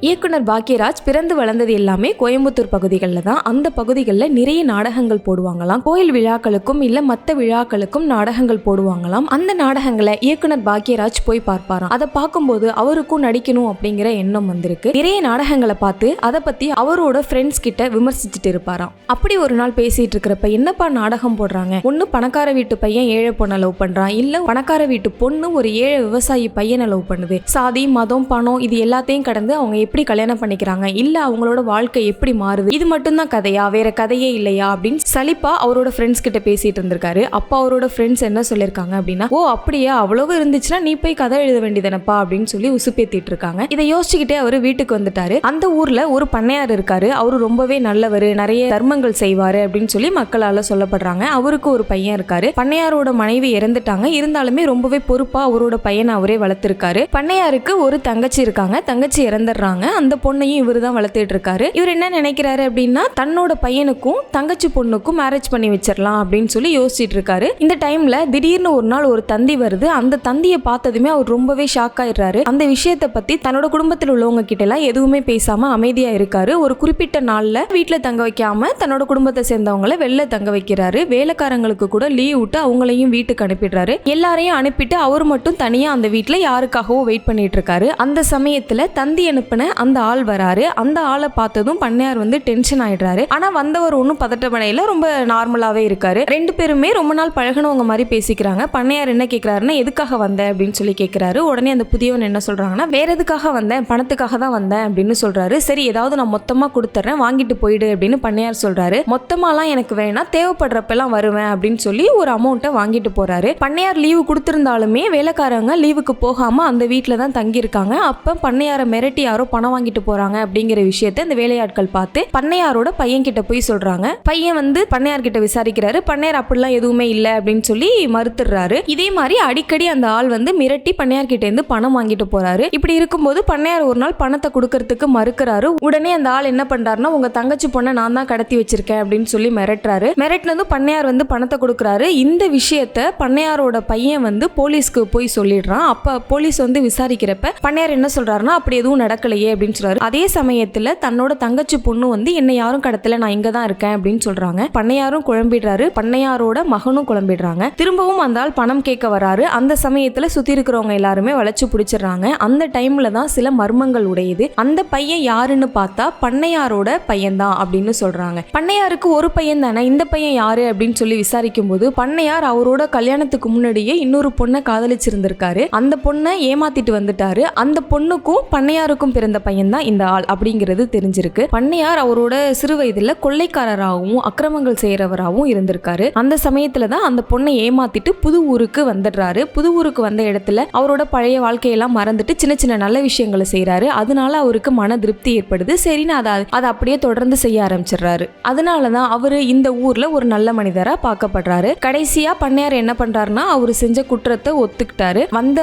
இயக்குனர் பாக்யராஜ் பிறந்து வளர்ந்தது எல்லாமே கோயம்புத்தூர் பகுதிகளில் தான். அந்த பகுதிகளில் நிறைய நாடகங்கள் போடுவாங்களாம். கோயில் விழாக்களுக்கும் இல்ல மற்ற விழாக்களுக்கும் நாடகங்கள் போடுவாங்களாம். அந்த நாடகங்களை இயக்குனர் பாக்யராஜ் போய் பார்ப்பாராம். அதை பார்க்கும்போது அவருக்கும் நடிக்கணும் அப்படிங்கிற எண்ணம் வந்திருக்கு. நிறைய நாடகங்களை பார்த்து அதை பத்தி அவரோட ஃப்ரெண்ட்ஸ் கிட்ட விமர்சிச்சுட்டு இருப்பாராம். அப்படி ஒரு நாள் பேசிட்டு இருக்கிறப்ப, என்னப்பா நாடகம் போடுறாங்க, ஒன்னு பணக்கார வீட்டு பையன் ஏழை பொண்ணை லவ் பண்றான், இல்ல பணக்கார வீட்டு பொண்ணு ஒரு ஏழை விவசாயி பையனை லவ் பண்ணுது, சாதி மதம் பணம் இது எல்லாத்தையும் கடந்து அவங்க எப்படி கல்யாணம் பண்ணிக்கிறாங்க, இல்ல அவங்களோட வாழ்க்கை எப்படி மாறுது, இது மட்டும்தான் கதையா, வேற கதையே இல்லையா அப்படின்னு சலிப்பா அவரோட ஃப்ரெண்ட்ஸ் கிட்ட பேசிட்டு இருந்திருக்காரு. அப்ப அவரோட ஃப்ரெண்ட்ஸ் என்ன சொல்லிருக்காங்க அப்படின்னா, ஓ அப்படியா, அவ்வளவு இருந்துச்சுன்னா நீ போய் கதை எழுத வேண்டியதானப்பா அப்படின்னு சொல்லி உசுப்பேத்திட்டு இருக்காங்க. இதை யோசிச்சுக்கிட்டே அவரு வீட்டுக்கு வந்துட்டாரு. அந்த ஊர்ல ஒரு பண்ணையார் இருக்காரு. அவரு ரொம்பவே நல்லவர், நிறைய தர்மங்கள் செய்வாரு அப்படின்னு சொல்லி மக்களால சொல்லப்படுறாங்க. அவருக்கு ஒரு பையன் இருக்காரு. பண்ணையாரோட மனைவி இறந்துட்டாங்க. இருந்தாலுமே ரொம்பவே பொறுப்பா அவரோட பையனை அவரே வளர்த்திருக்காரு. பண்ணையாருக்கு ஒரு தங்கச்சி இருக்காங்க. தங்கச்சி இறந்துடுறாங்க. அந்த பொண்ணையும் இவரு தான் வளர்த்துட்டு இருக்காரு. இவர் என்ன நினைக்கிறாரு அப்படின்னா, தன்னோட பையனுக்கும் தங்கச்சி பொண்ணுக்கும் மேரேஜ் பண்ணி வச்சிடலாம் அப்படின்னு சொல்லி யோசிச்சுட்டு இருக்காரு. இந்த டைம்ல திடீர்னு ஒரு நாள் ஒரு தந்தி வருது. அந்த தந்தியை பார்த்ததுமே அவர் ரொம்பவே ஷாக் ஆயிடுறாரு. அந்த விஷயத்தை பத்தி தன்னோட குடும்பத்தில் உள்ளவங்க கிட்ட எல்லாம் எதுவுமே பேசாம அமைதியா இருக்காரு. ஒரு குறிப்பிட்ட நாள்ல வீட்டுல தங்க வைக்காம தன்னோட குடும்பத்தை சேர்ந்தவங்களை வெளில தங்க வைக்கிறாரு. வேலைக்காரங்களுக்கு கூட லீவ் விட்டு அவங்களையும் வீட்டுக்கு அனுப்பிடுறாரு. எல்லாரையும் அனுப்பிட்டு அவர் மட்டும் தனியா அந்த வீட்டுல யாருக்காகவும் வெயிட் பண்ணிட்டு இருக்காரு. அந்த சமயத்துல தந்தி அனுப்பின அந்த ஆள் வராரு. அந்த ஆளை பார்த்ததும் பண்ணையார் டென்ஷன் ஆயிடுறாரு. ஆனா வந்தவர் ஒன்னும் பதட்டமடையில, ரொம்ப நார்மலாவே இருக்காரு. ரெண்டு பேருமே ரொம்ப நாள் பழகினவங்க மாதிரி பேசிக்கிறாங்க. பண்ணையார் என்ன கேட்கிறாருன்னா, எதுக்காக வந்த அப்படின்னு சொல்லி கேட்கிறாரு. உடனே அந்த புதியவன் என்ன சொல்றாங்கன்னா, வேற எதுக்காக வந்தேன், பணத்துக்காக தான் வந்தேன் அப்படின்னு சொல்றாரு. சரி, ஏதாவது நான் மொத்தமா கொடுத்துறேன், வாங்கிட்டு போயிடு அப்படின்னு பண்ணையார் சொல்றாரு. மொத்தமாலாம் எனக்கு வேணா, தேவைப்படுறப்பெல்லாம் வருவேன் அப்படின்னு சொல்லி ஒரு அமௌண்ட்டை வாங்கிட்டு போறாரு. பண்ணையார் லீவு கொடுத்திருந்தாலுமே வேலைக்காரங்க லீவுக்கு போகாம அந்த வீட்டுல தான் தங்கி இருக்காங்க. அப்ப பண்ணையார மிரட்டி யாரோ பணம் வாங்கிட்டு போறாங்க அப்படிங்கிற விஷயத்தை இந்த வேலையாட்கள் பார்த்து பண்ணையாரோட பையன் கிட்ட போய் சொல்றாங்க. பையன் பண்ணையார் கிட்ட விசாரிக்கிறாரு. பண்ணையார் அப்படிலாம் எதுவுமே இல்ல அப்படின்னு சொல்லி மறுத்துறாரு. இதே மாதிரி அடிக்கடி அந்த ஆள் மிரட்டி பண்ணையார் கிட்ட இருந்து பணம் வாங்கிட்டு போறாரு. இப்படி இருக்கும்போது பண்ணையார் ஒரு நாள் பணத்தை கொடுக்கறதுக்கு மறுக்கிறாரு. உடனே அந்த ஆள் என்ன பண்றாருன்னா, உங்க தங்கச்சி பொண்ணை நான் தான் கடத்தி வச்சிருக்கேன் அப்படின்னு சொல்லி மிரட்டுறாரு. மிரட்டினதும் பண்ணையார் பணத்தை கொடுக்குறாரு. இந்த விஷயத்த பண்ணையாரோட பையன் போலீஸ்க்கு போய் சொல்லிடுறான். அப்ப போலீஸ் விசாரிக்கிறப்ப பண்ணையார் என்ன சொல்றாருன்னா, அப்படி எதுவும் நடக்கலையே அப்படின்னு சொல்றாரு. அதே சமயத்துல தன்னோட தங்கச்சி பொண்ணு என்னை யாரும் கடத்தல, நான் இங்க தான் இருக்கேன் அப்படின்னு சொல்றாங்க. பண்ணையாரும் குழம்பிடுறாரு. பண்ணையாரோட மகனும் குழம்பிடுறாங்க. திரும்பவும் அந்த ஆள் பணம் கேட்க வராரு. அந்த சமயத்துல சுத்தி இருக்கிறவங்க எல்லாருமே வளைச்சு பிடிச்சிடுறாங்க. அந்த டைம்ல தான் சில மர்மங்கள் உடையுது. அந்த பையன் யாருன்னு பார்த்தா பண்ணையாரோட பையன் தான் அப்படின்னு சொல்றாங்க. பண்ணையாருக்கு ஒரு பையன் தானே, இந்த பையன் யாரு அப்படின்னு சொல்லி விசாரிக்கும் போது, பண்ணையார் அவரோட கல்யாணத்துக்கு முன்னாடியே இன்னொரு பொண்ணை காதலிச்சிருந்திருக்காரு. அந்த பொண்ணை ஏமாத்திட்டு வந்துட்டாரு. அந்த பொண்ணுக்கும் பண்ணையாருக்கும் பிறந்த பையன் தான் இந்த ஆள் அப்படிங்கிறது தெரிஞ்சிருக்கு. பண்ணையார் அவரோட சிறு வயதுல கொள்ளைக்காரராகவும் அக்கிரமங்கள் செய்யறவராகவும் இருந்திருக்காரு. அந்த சமயத்துல தான் அந்த பொண்ணை ஏமாத்திட்டு புது ஊருக்கு வந்துடுறாரு. புது ஊருக்கு வந்த இடத்துல அவரோட பழைய வாழ்க்கையெல்லாம் மறந்துட்டு சின்ன சின்ன நல்ல விஷயங்களை செய்யறாரு. அதனால அவருக்கு மன திருப்தி ஏற்படுது. சரின்னு அதை அப்படியே தொடர்ந்து செய்ய ஆரம்பிச்சிடுறாரு. அதனாலதான் அவரு இந்த ஊர்ல ஒரு நல்ல மனிதரா பார்க்கப்படுறாரு. கடைசியா பண்ணையார் என்ன பண்றாருன்னா, அவரு செஞ்ச குற்றத்தை ஒத்துக்கிட்டாரு.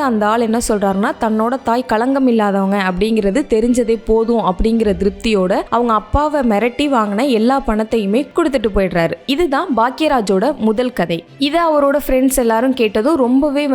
அந்த ஆள் என்ன சொல்றாருன்னா, தன்னோட தாய் களங்கம் இல்லாதவங்க அப்படிங்கிறது தெரிஞ்சதே போதும் அப்படிங்கிற திருப்தியோட அவங்க அப்பாவை மிரட்டி வாங்கின எல்லா பணத்தையுமே கொடுத்துட்டு போயிடுறாரு. இதுதான் பாக்யராஜோட முதல் கதை. இதை அவரோட ஃப்ரெண்ட்ஸ் எல்லாரும் கேட்டதும் ரொம்பவே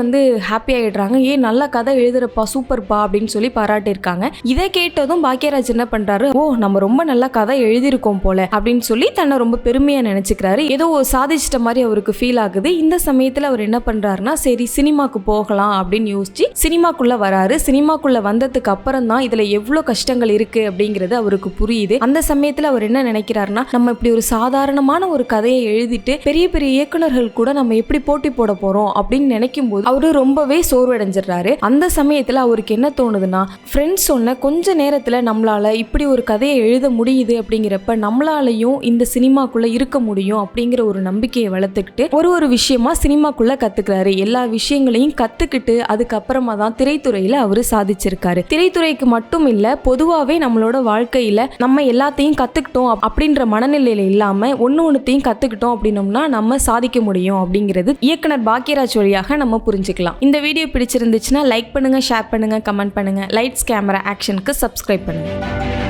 ஹாப்பி ஆயிடுறாங்க. நல்ல கதை எழுதுறப்பா, சூப்பர்ப்பா அப்படின்னு சொல்லி பாராட்டியிருக்காங்க. இதை கேட்டதும் பாக்யராஜ் என்ன பண்றாரு, ஓ நம்ம ரொம்ப நல்ல கதை எழுதியிருக்கோம் போல அப்படின்னு சொல்லி தன்னை ரொம்ப பெருமையா நினைச்சுக்கிறாரு. ஏதோ சாதிச்சிட்ட மாதிரி அவருக்கு ஃபீல் ஆகுது. இந்த சமயத்துல அவர் என்ன பண்றாருன்னா, சரி சினிமாக்கு போகலாம் அப்படின்னு யோசிச்சு சினிமாக்குள்ள வராரு. சினிமாக்குள்ள வந்ததுக்கு அப்புறம் தான் இதுல எவ்வளவு கஷ்டங்கள் இருக்கு அப்படிங்கிறது அவருக்கு புரியுது. அந்த சமயத்துல அவர் என்ன நினைக்கிறாருன்னா, நம்ம இப்படி ஒரு சாதாரணமான ஒரு கதையை எழுதிட்டு பெரிய பெரிய இயக்குனர்கள் கூட நம்ம எப்படி போட்டி போட போறோம் அப்படின்னு நினைக்கும் போது அவரு ரொம்பவே சோர்வடைஞ்சிடறாரு. அந்த சமயத்துல அவருக்கு என்ன தோணுதுன்னா, ஃப்ரெண்ட்ஸ் சொன்ன கொஞ்ச நேரத்துல நம்மளால இப்படி ஒரு கதையை எழுத முடியுது அப்படிங்கிறப்ப நம்மளாலையும் இந்த சினிமாக்குள்ள இருக்க முடியும் அப்படிங்கிற ஒரு நம்பிக்கையை வளர்த்துக்கிட்டு ஒரு விஷயமா சினிமாக்குள்ள கத்துக்கிறாரு. எல்லா விஷயங்களையும் கத்துக்கிட்டு அதுக்கப்புறமா தான் திரைத்துறையில அவரு சாதிச்சிருக்காரு. திரைத்துறைக்கு மட்டும் இல்ல, பொதுவாவே நம்மளோட வாழ்க்கையில நம்ம எல்லாத்தையும் கத்துக்கிட்டோம் அப்படின்ற மனநிலையில இல்லாம ஒன்னொன்னுத்தையும் கத்துக்கிட்டோம் அப்படின்னோம்னா நம்ம சாதிக்க முடியும் அப்படிங்கிறது இயக்குனர் பாக்யராஜ் வழியாக நம்ம புரிஞ்சுக்கலாம். இந்த வீடியோ பிடிச்சிருந்துச்சுன்னா லைக் பண்ணுங்க, ஷேர் பண்ணுங்க, கமெண்ட் பண்ணுங்க. லைட்ஸ் கேமரா ஆக்ஷனுக்கு சப்ஸ்கிரைப் பண்ணுங்க.